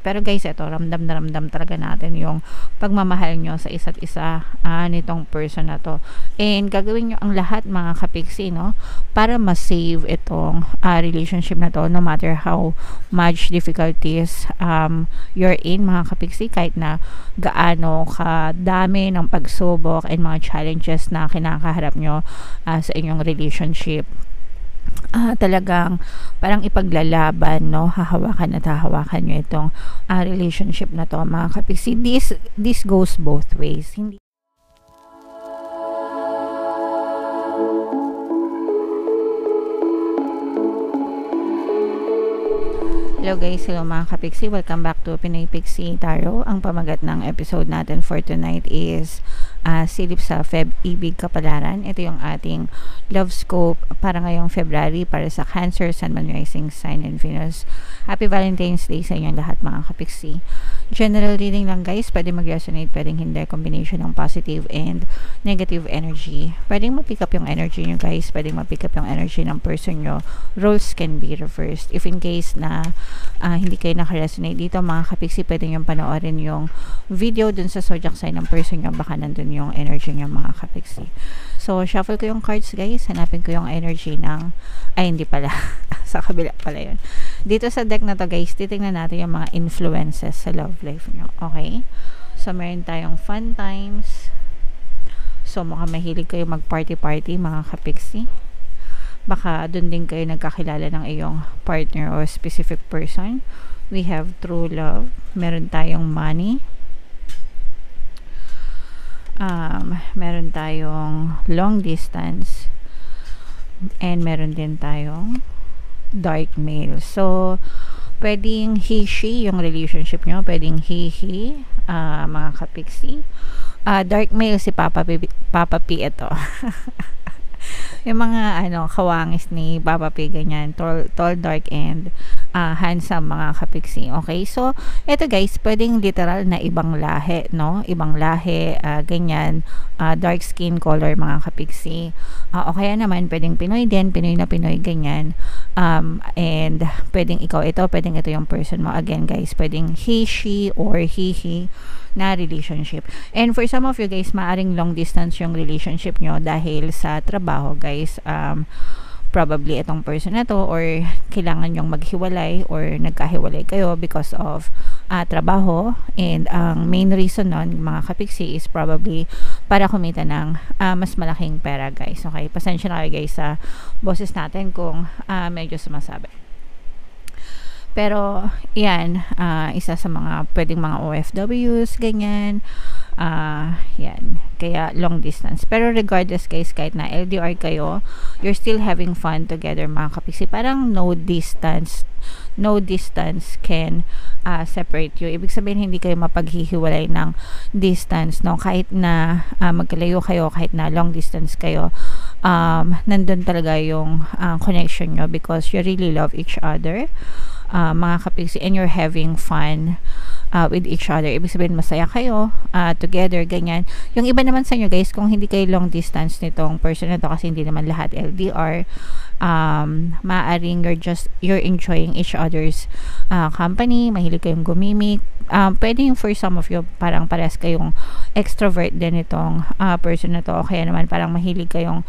Pero guys, ito, ramdam na ramdam talaga natin yung pagmamahal nyo sa isa't isa nitong person na to. And gagawin nyo ang lahat mga kapiksi, no? Para ma-save itong relationship na to, no matter how much difficulties you're in mga kapiksi, kahit na gaano kadami ng pagsubok and mga challenges na kinakaharap nyo sa inyong relationship. Talagang parang ipaglalaban, no? Hahawakan at hahawakan nyo itong relationship na to mga kapiksi. This goes both ways. Hindi Hello guys, hello mga kapiksi. Welcome back to Pinoy Pixie Tarot. Ang pamagat ng episode natin for tonight is silip sa Feb Ibig Kapalaran. Ito yung ating love scope para ngayong February para sa Cancer, Sun, Moon, Rising Sign, and Venus. Happy Valentine's Day sa inyong lahat mga kapiksi. General reading lang guys, pwede mag-resonate, pwedeng hindi, combination ng positive and negative energy. Pwedeng ma-pick up yung energy nyo guys, pwedeng ma-pick up yung energy ng person nyo. Roles can be reversed. If in case na hindi kayo naka-resonate dito mga kapiksi, pwede nyo panoorin yung video dun sa zodiac sign ng person nyo, baka nandun yung energy nyo mga kapiksi. So shuffle ko yung cards guys, hanapin ko yung energy ng hindi pala sa kabila pala yun. Dito sa deck na to guys, titingnan natin yung mga influences sa love life nyo. Okay, so meron tayong fun times. So mukhang mahilig kayo mag party mga kapiksi. Baka dun din kayo nagkakilala ng iyong partner or specific person. We have true love. Meron tayong money. Meron tayong long distance. And meron din tayong dark male. So, pwedeng he-she yung relationship nyo. Pwedeng he-he, mga kapiksi. Dark male si Papa P ito. Yung mga kawangis ni Papa P, ganyan, tall, dark, and handsome mga kapiksi. Okay, so eto guys, pwedeng literal na ibang lahi, no? Ibang lahi, ganyan, dark skin color mga kapiksi. O kaya naman pwedeng Pinoy din, Pinoy na Pinoy, ganyan. And pwedeng ikaw ito, pwedeng ito yung person mo. Again guys, pwedeng he, she, or he na relationship. And for some of you guys, maaring long distance yung relationship nyo dahil sa trabaho guys. Probably itong person na to, or kailangan yung maghiwalay or nagkahiwalay kayo because of trabaho. And ang main reason nun mga kapiksi is probably para kumita ng mas malaking pera guys. Okay, pasensya na kayo guys sa boses natin kung medyo sumasabi. Pero, yan, isa sa mga pwedeng mga OFWs, ganyan. Yan. Kaya, long distance. Pero, regardless guys, kahit na LDR kayo, you're still having fun together, mga kapiksi. Parang no distance can separate you. Ibig sabihin, hindi kayo mapaghihiwalay ng distance, no? Kahit na magkalayo kayo, kahit na long distance kayo, nandun talaga yung connection nyo because you really love each other. Mga kapiksi, and you're having fun with each other. Ibig sabihin masaya kayo together, ganyan. Yung iba naman sa inyo guys, kung hindi kayo long distance nitong person na to, kasi hindi naman lahat LDR, maaaring you're enjoying each other's company, mahilig kayong gumimik. Pwede yung for some of you, parang pares kayong extrovert din itong person na to, kaya naman parang mahilig kayong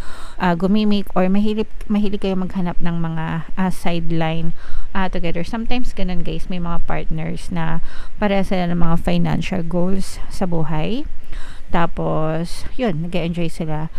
gumimik, or mahilig kayong maghanap ng mga sideline together. Sometimes ganun guys, may mga partners na pareha sila ng mga financial goals sa buhay. Tapos, yun, nag-enjoy sila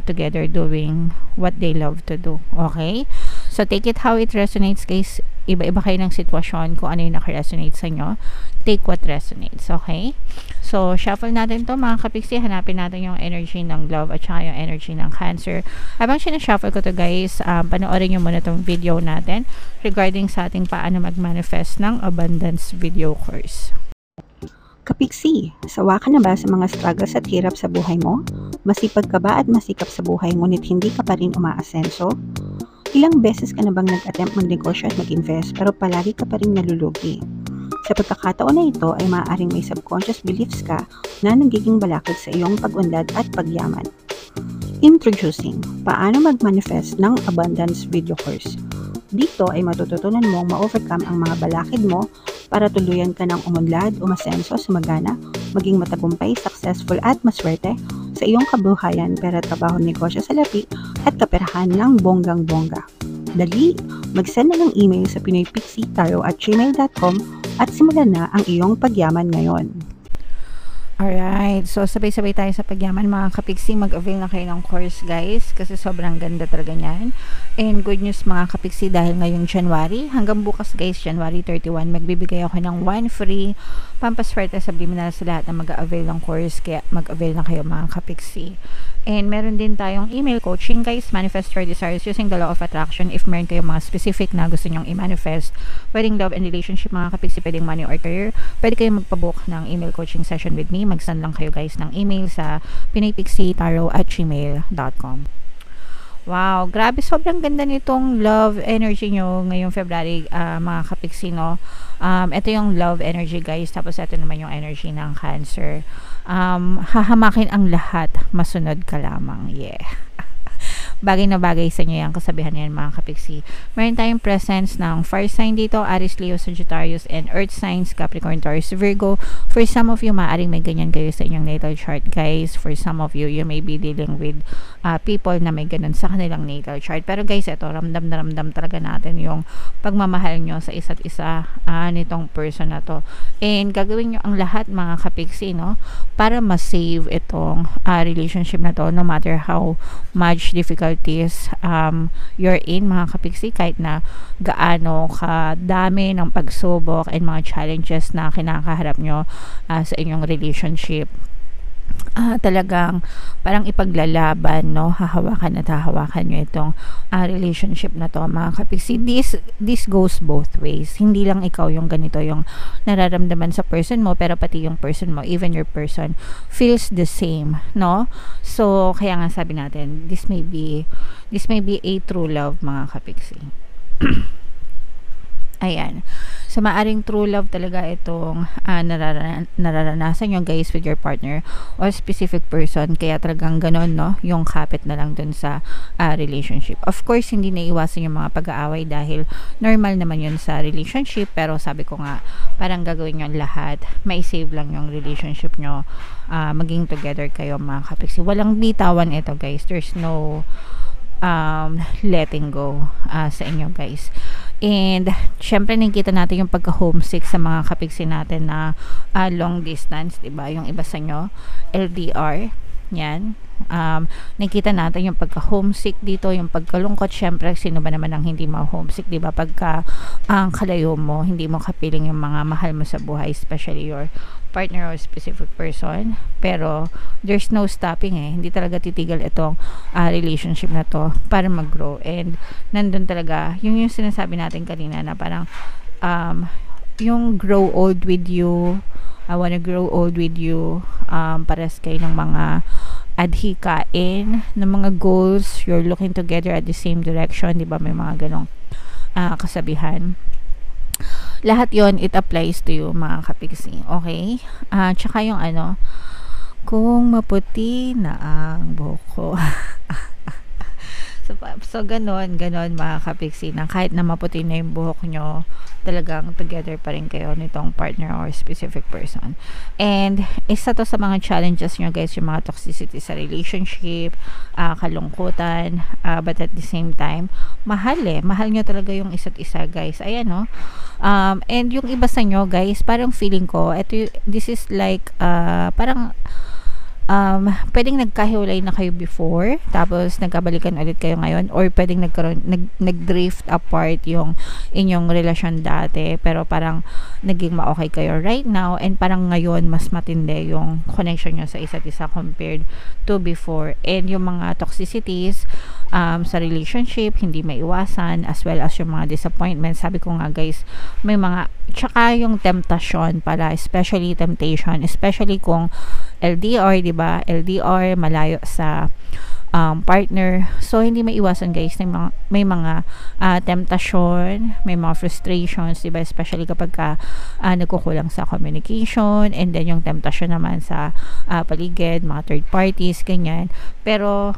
together doing what they love to do. Okay? So, take it how it resonates guys. Iba-iba kayo ng sitwasyon kung ano yung naka-resonate sa inyo. Take what resonates. Okay? So, shuffle natin to mga kapiksi. Hanapin natin yung energy ng love at saka yung energy ng Cancer. Habang sinashuffle ko to guys, panoorin nyo muna tong video natin regarding sa ating paano mag-manifest ng abundance video course. Kapiksi, sawa ka na ba sa mga struggles at hirap sa buhay mo? Masipag ka ba at masikap sa buhay ngunit hindi ka pa rin umaasenso? Ilang beses ka na bang nag-attempt magnegosyo at mag-invest pero palagi ka pa rin nalulugi? Sa pagkakataon na ito ay maaaring may subconscious beliefs ka na nagiging balakid sa iyong pag-unlad at pagyaman. Introducing, paano mag-manifest ng abundance video course. Dito ay matututunan mong ma-overcome ang mga balakid mo para tuluyan ka ng umunlad, umasenso, sumagana, maging matagumpay, successful at maswerte sa iyong kabuhayan, pera, trabaho, negosyo, salapi at kaperahan ng bonggang-bongga. Dali, mag-send na ng email sa pinoypixie@gmail.com at simulan na ang iyong pagyaman ngayon. Alright, so sabay-sabay tayo sa pagyaman mga kapiksi. Mag-avail na kayo ng course guys kasi sobrang ganda talaga niyan. And good news mga kapiksi, dahil ngayong January hanggang bukas guys, January 31, magbibigay ako ng 1 free pampaswerte subliminal sa lahat na mag-avail ng course, kaya mag-avail na kayo mga kapiksi. And meron din tayong email coaching guys, manifest your desires using the law of attraction. If meron kayong mga specific na gusto nyong i-manifest, pwedeng love and relationship mga kapiksi, pwedeng money or career, pwede kayong magpabook ng email coaching session with me. Mag-send lang kayo guys ng email sa pinoypixie@gmail.com. Wow, grabe, sobrang ganda nitong love energy nyo ngayong February mga kapiksi, no? Ito yung love energy guys, tapos ito naman yung energy ng Cancer. Hahamakin ang lahat, masunod ka lamang. Yeah. Bagay na bagay sa inyo yung kasabihan yan mga kapiksi. Meron tayong presence ng fire sign dito, Aries, Leo, Sagittarius, and earth signs, Capricorn, Taurus, Virgo. For some of you, maaaring may ganyan kayo sa inyong natal chart guys. For some of you, you may be dealing with people na may ganun sa kanilang natal chart. Pero guys, ito, ramdam na ramdam talaga natin yung pagmamahal nyo sa isa't isa nitong person na to. And gagawin nyo ang lahat mga kapiksi, no? Para ma-save itong relationship na to, no matter how much difficulties you're in mga kapiksi, kahit na gaano kadami ng pagsubok and mga challenges na kinakaharap nyo sa inyong relationship. Talagang parang ipaglalaban, no? Hahawakan at hahawakan nyo itong relationship na to mga kapiksi. This goes both ways. Hindi lang ikaw yung ganito yung nararamdaman sa person mo, pero pati yung person mo, even your person feels the same, no? So kaya nga sabi natin, this may be a true love mga kapiksi. Ayan. So, maaring true love talaga itong nararanasan nyo guys with your partner or specific person. Kaya talagang ganon, no? Yung kapit na lang dun sa relationship. Of course, hindi naiwasan yung mga pag-aaway dahil normal naman yun sa relationship. Pero sabi ko nga, parang gagawin nyo lahat. May save lang yung relationship nyo. Maging together kayo mga kapiksi. Walang bitawan ito guys. There's no letting go sa inyo guys. And syempre nakikita natin yung pagka-homesick sa mga kapiksi natin na long distance, 'di ba? Yung iba sa inyo LDR, 'yan. Nakita natin yung pagka-homesick dito, yung pagkalungkot. Syempre, sino ba naman ang hindi ma-homesick, 'di ba? Pagka kalayo mo, hindi mo kapiling yung mga mahal mo sa buhay, especially your partner or specific person. Pero there's no stopping hindi talaga titigil itong relationship na to para mag-grow. And nandun talaga yung sinasabi natin kanina na parang yung grow old with you, I wanna grow old with you, pares kayo ng mga adhikain ng mga goals, you're looking together at the same direction, di ba? May mga ganong kasabihan. Lahat yon it applies to you mga kapiksi, okay? Tsaka yung kung maputi na ang buhok ko. So ganon mga kapiksi, na kahit na maputi na yung buhok nyo, talagang together pa rin kayo nitong partner or specific person. And isa to sa mga challenges nyo guys, yung mga toxicity sa relationship, kalungkutan, but at the same time, mahal nyo talaga yung isa't isa guys. Ayan, no? And yung iba sa nyo guys, parang feeling ko, this is like parang pwedeng nagkahiwalay na kayo before, tapos nagkabalikan ulit kayo ngayon, or pwedeng nag-drift apart yung inyong relasyon dati, pero parang naging ma-okay kayo right now, and parang ngayon mas matindi yung connection nyo sa isa't isa compared to before. And yung mga toxicities sa relationship, hindi maiwasan, as well as yung mga disappointments. Sabi ko nga guys, may mga, tsaka yung temptation pala, especially temptation, especially kung LDR, di ba? LDR, malayo sa partner. So, hindi maiwasan guys, may mga temptation, may mga frustrations, di ba? Especially kapag nagkukulang sa communication, and then yung temptation naman sa paligid, mga third parties, ganyan. Pero,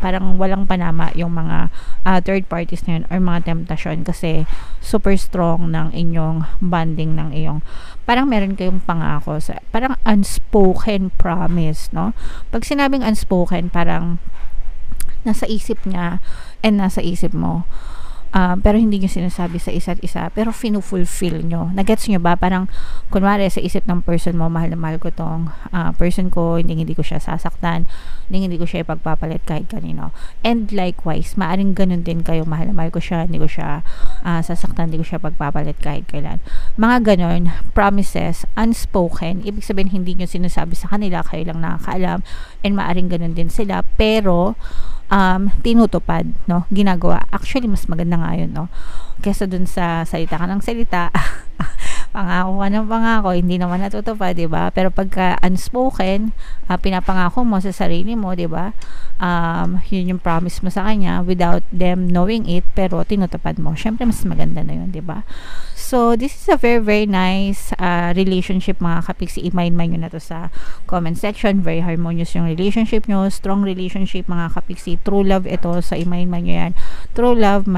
parang walang panama yung mga third parties na yun or mga temptasyon kasi super strong ng inyong bonding ng iyong parang meron kayong pangako sa parang unspoken promise, no? Pag sinabing unspoken, parang nasa isip niya and nasa isip mo. Pero hindi nyo sinasabi sa isa't isa, pero finufulfill nyo. Nagets nyo ba? Parang, kunwari, sa isip ng person mo, mahal na mahal ko tong person ko, hindi ko siya sasaktan, hindi ko siya ipagpapalit kahit kanino. And likewise, maaring ganun din kayo, mahal na mahal ko siya, hindi ko siya sasaktan, hindi ko siya pagpapalit kahit kailan. Mga ganun, promises, unspoken, ibig sabihin hindi nyo sinasabi sa kanila, kayo lang nakakaalam, and maaring ganun din sila, pero tinutupad, no? Ginagawa. Actually, mas maganda nga yun, no? Kesa dun sa salita ka ng salita, pangako ka ng pangako, hindi naman natutupad, diba? Pero pagka unspoken, pinapangako mo sa sarili mo, diba? Yun yung promise mo sa kanya without them knowing it, pero tinutupad mo. Syempre, mas maganda na yun, diba? So, this is a very, very nice relationship, mga kapiksi. I-mind nyo na to sa comment section. Very harmonious yung relationship nyo. Strong relationship, mga kapiksi. True love ito. So, i-mind nyo yan. True love,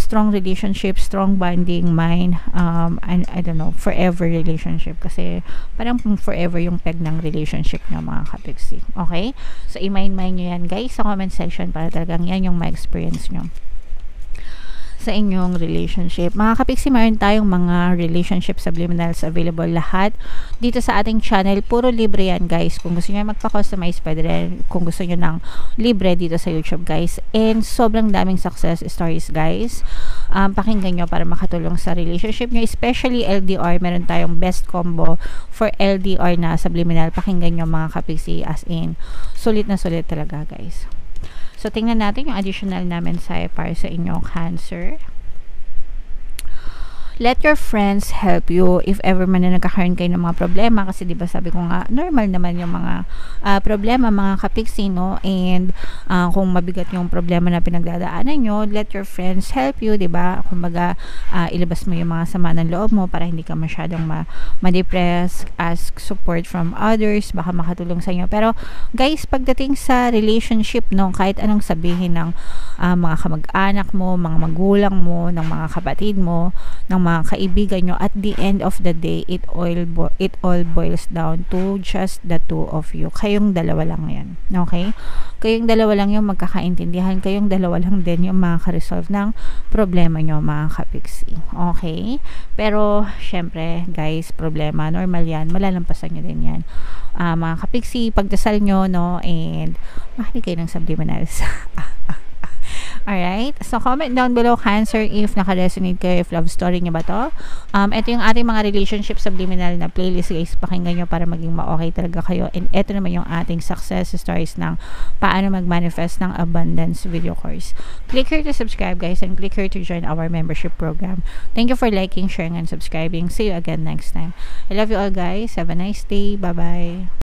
strong relationship, strong bonding, I don't know, forever relationship. Kasi, parang forever yung peg ng relationship nyo, mga kapiksi. Okay? So, i-mind nyo yan, guys, sa comment section para talagang yan yung ma-experience nyo sa inyong relationship. Mga kapiksi, mayroon tayong mga relationship subliminals available lahat dito sa ating channel. Puro libre yan, guys. Kung gusto nyo magpa-customize, pwede rin. Kung gusto nyo ng libre dito sa YouTube, guys. And sobrang daming success stories, guys. Pakinggan nyo para makatulong sa relationship nyo. Especially LDR. Meron tayong best combo for LDR na subliminal. Pakinggan nyo, mga kapiksi. As in, sulit na sulit talaga, guys. So, tingnan natin yung additional namin para sa inyong Cancer. Let your friends help you if ever man na nagkakaroon kayo ng mga problema, kasi diba sabi ko nga, normal naman yung mga problema, mga kapiksi, no? And kung mabigat yung problema na pinagdadaanan nyo, let your friends help you, diba? Kumbaga, ilabas mo yung mga sama ng loob mo para hindi ka masyadong ma-depress, ask support from others, baka makatulong sa inyo. Pero guys, pagdating sa relationship, no, kahit anong sabihin ng mga kamag-anak mo, mga magulang mo, ng mga kapatid mo, ng mga kaibigan nyo, at the end of the day, it all boils down to just the two of you. Kayong dalawa lang yan. Okay? Kayong dalawa lang yung magkakaintindihan. Kayong dalawa lang din yung makaka-resolve ng problema nyo, mga kapiksi. Okay? Pero, syempre, guys, problema, normal yan. Malalampasan nyo din yan. Mga kapiksi, pagdasal nyo, no? And, mahali kayo ng subliminals. Alright? So, comment down below, Cancer, if naka-resonate kayo, if love story nyo ba to. Ito yung ating mga relationship subliminal na playlist, guys. Pakinggan nyo para maging ma-okay talaga kayo. And ito naman yung ating success stories ng paano mag-manifest ng abundance video course. Click here to subscribe, guys, and click here to join our membership program. Thank you for liking, sharing, and subscribing. See you again next time. I love you all, guys. Have a nice day. Bye-bye.